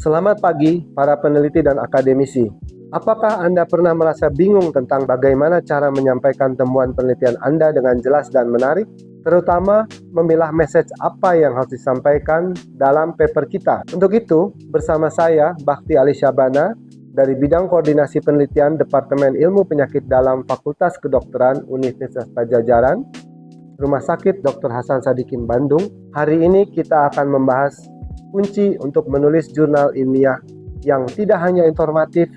Selamat pagi para peneliti dan akademisi. Apakah Anda pernah merasa bingung tentang bagaimana cara menyampaikan temuan penelitian Anda dengan jelas dan menarik? Terutama memilah message apa yang harus disampaikan dalam paper kita. Untuk itu, bersama saya, Bakti Ali Syabana, dari Bidang Koordinasi Penelitian Departemen Ilmu Penyakit Dalam Fakultas Kedokteran Universitas Padjadjaran, Rumah Sakit Dr. Hasan Sadikin Bandung. Hari ini kita akan membahas kunci untuk menulis jurnal ilmiah yang tidak hanya informatif,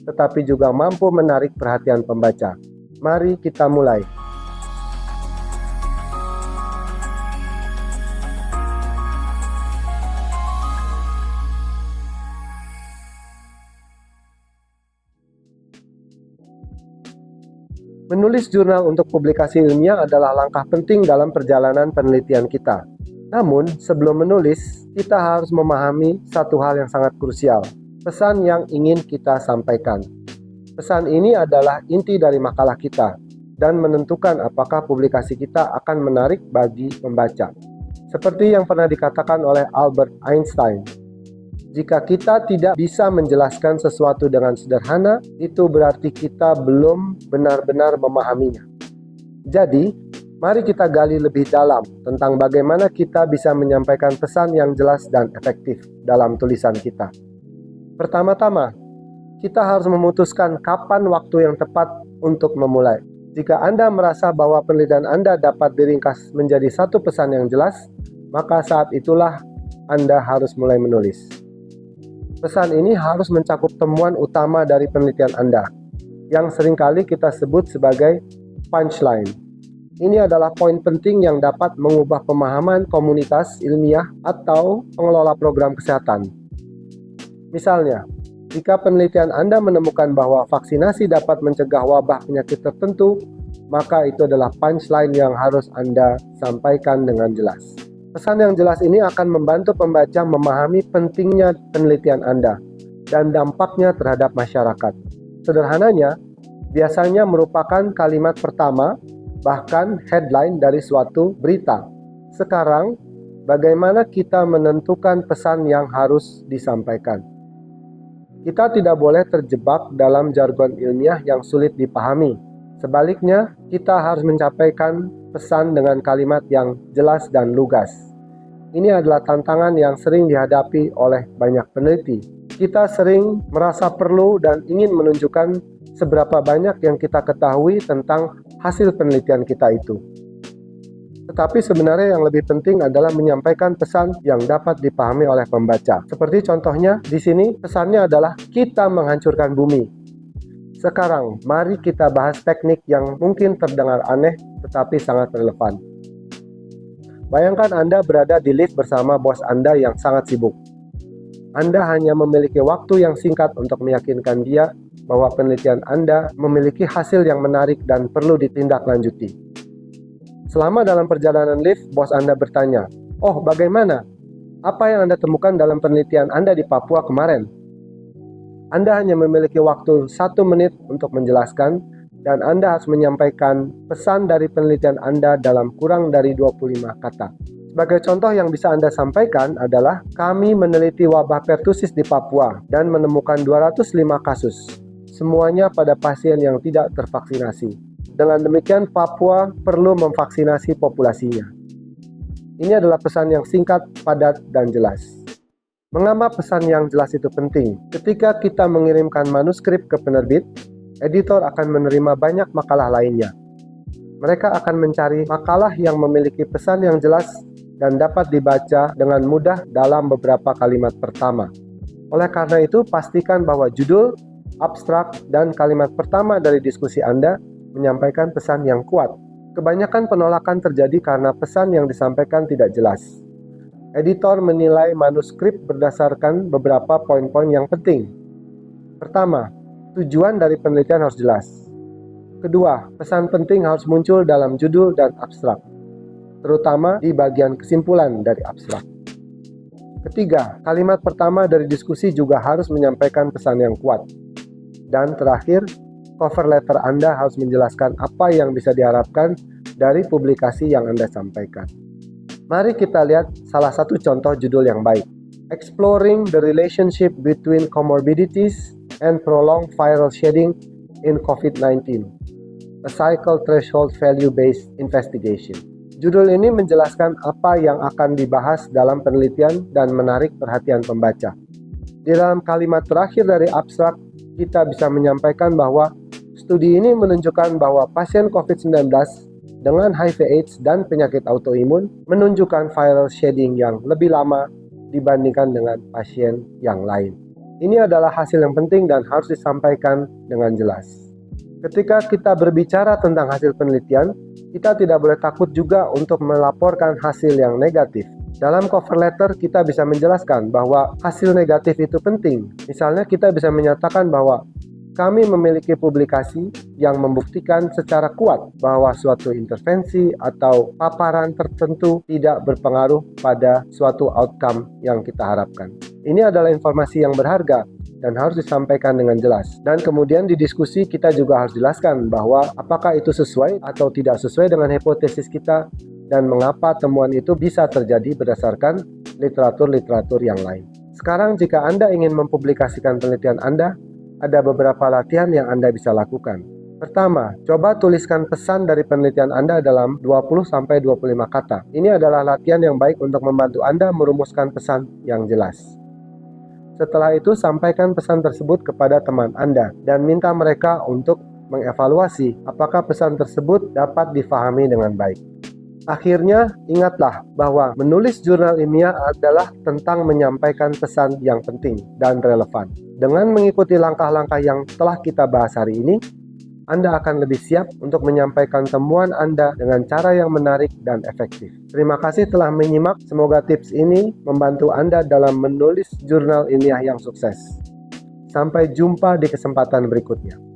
tetapi juga mampu menarik perhatian pembaca. Mari kita mulai. Menulis jurnal untuk publikasi ilmiah adalah langkah penting dalam perjalanan penelitian kita. Namun, sebelum menulis, kita harus memahami satu hal yang sangat krusial, pesan yang ingin kita sampaikan. Pesan ini adalah inti dari makalah kita dan menentukan apakah publikasi kita akan menarik bagi pembaca. Seperti yang pernah dikatakan oleh Albert Einstein, jika kita tidak bisa menjelaskan sesuatu dengan sederhana, itu berarti kita belum benar-benar memahaminya. Jadi, mari kita gali lebih dalam tentang bagaimana kita bisa menyampaikan pesan yang jelas dan efektif dalam tulisan kita. Pertama-tama, kita harus memutuskan kapan waktu yang tepat untuk memulai. Jika Anda merasa bahwa penelitian Anda dapat diringkas menjadi satu pesan yang jelas, maka saat itulah Anda harus mulai menulis. Pesan ini harus mencakup temuan utama dari penelitian Anda, yang seringkali kita sebut sebagai punchline. Ini adalah poin penting yang dapat mengubah pemahaman komunitas ilmiah atau pengelola program kesehatan. Misalnya, jika penelitian Anda menemukan bahwa vaksinasi dapat mencegah wabah penyakit tertentu, maka itu adalah punchline yang harus Anda sampaikan dengan jelas. Pesan yang jelas ini akan membantu pembaca memahami pentingnya penelitian Anda dan dampaknya terhadap masyarakat. Sederhananya, biasanya merupakan kalimat pertama, bahkan headline dari suatu berita. Sekarang, bagaimana kita menentukan pesan yang harus disampaikan? Kita tidak boleh terjebak dalam jargon ilmiah yang sulit dipahami. Sebaliknya, kita harus menyampaikan pesan dengan kalimat yang jelas dan lugas. Ini adalah tantangan yang sering dihadapi oleh banyak peneliti. Kita sering merasa perlu dan ingin menunjukkan seberapa banyak yang kita ketahui tentang hasil penelitian kita itu. Tetapi sebenarnya yang lebih penting adalah menyampaikan pesan yang dapat dipahami oleh pembaca. Seperti contohnya di sini, pesannya adalah kita menghancurkan bumi. Sekarang, mari kita bahas teknik yang mungkin terdengar aneh tetapi sangat relevan. Bayangkan Anda berada di lift bersama bos Anda yang sangat sibuk. Anda hanya memiliki waktu yang singkat untuk meyakinkan dia bahwa penelitian Anda memiliki hasil yang menarik dan perlu ditindaklanjuti. Selama dalam perjalanan lift, bos Anda bertanya, "Oh, bagaimana? Apa yang Anda temukan dalam penelitian Anda di Papua kemarin?" Anda hanya memiliki waktu 1 menit untuk menjelaskan, dan Anda harus menyampaikan pesan dari penelitian Anda dalam kurang dari 25 kata. Sebagai contoh yang bisa Anda sampaikan adalah, kami meneliti wabah pertusis di Papua dan menemukan 205 kasus, semuanya pada pasien yang tidak tervaksinasi. Dengan demikian, Papua perlu memvaksinasi populasinya. Ini adalah pesan yang singkat, padat, dan jelas. Mengapa pesan yang jelas itu penting? Ketika kita mengirimkan manuskrip ke penerbit, editor akan menerima banyak makalah lainnya. Mereka akan mencari makalah yang memiliki pesan yang jelas dan dapat dibaca dengan mudah dalam beberapa kalimat pertama. Oleh karena itu, pastikan bahwa judul, abstrak, dan kalimat pertama dari diskusi Anda menyampaikan pesan yang kuat. Kebanyakan penolakan terjadi karena pesan yang disampaikan tidak jelas. Editor menilai manuskrip berdasarkan beberapa poin-poin yang penting. Pertama, tujuan dari penelitian harus jelas. Kedua, pesan penting harus muncul dalam judul dan abstrak, terutama di bagian kesimpulan dari abstrak. Ketiga, kalimat pertama dari diskusi juga harus menyampaikan pesan yang kuat. Dan terakhir, cover letter Anda harus menjelaskan apa yang bisa diharapkan dari publikasi yang Anda sampaikan. Mari kita lihat salah satu contoh judul yang baik. Exploring the relationship between comorbidities and prolonged viral shedding in COVID-19, a cycle threshold value-based investigation. Judul ini menjelaskan apa yang akan dibahas dalam penelitian dan menarik perhatian pembaca. Di dalam kalimat terakhir dari abstrak, kita bisa menyampaikan bahwa studi ini menunjukkan bahwa pasien COVID-19 dengan HIV/AIDS dan penyakit autoimun menunjukkan viral shedding yang lebih lama dibandingkan dengan pasien yang lain. Ini adalah hasil yang penting dan harus disampaikan dengan jelas. Ketika kita berbicara tentang hasil penelitian, kita tidak boleh takut juga untuk melaporkan hasil yang negatif. Dalam cover letter, kita bisa menjelaskan bahwa hasil negatif itu penting. Misalnya, kita bisa menyatakan bahwa kami memiliki publikasi yang membuktikan secara kuat bahwa suatu intervensi atau paparan tertentu tidak berpengaruh pada suatu outcome yang kita harapkan. Ini adalah informasi yang berharga dan harus disampaikan dengan jelas. Dan kemudian di diskusi kita juga harus jelaskan bahwa apakah itu sesuai atau tidak sesuai dengan hipotesis kita dan mengapa temuan itu bisa terjadi berdasarkan literatur-literatur yang lain. Sekarang jika Anda ingin mempublikasikan penelitian Anda, ada beberapa latihan yang Anda bisa lakukan. Pertama, coba tuliskan pesan dari penelitian Anda dalam 20-25 kata. Ini adalah latihan yang baik untuk membantu Anda merumuskan pesan yang jelas. Setelah itu, sampaikan pesan tersebut kepada teman Anda dan minta mereka untuk mengevaluasi apakah pesan tersebut dapat difahami dengan baik. Akhirnya, ingatlah bahwa menulis jurnal ilmiah adalah tentang menyampaikan pesan yang penting dan relevan. Dengan mengikuti langkah-langkah yang telah kita bahas hari ini, Anda akan lebih siap untuk menyampaikan temuan Anda dengan cara yang menarik dan efektif. Terima kasih telah menyimak. Semoga tips ini membantu Anda dalam menulis jurnal ilmiah yang sukses. Sampai jumpa di kesempatan berikutnya.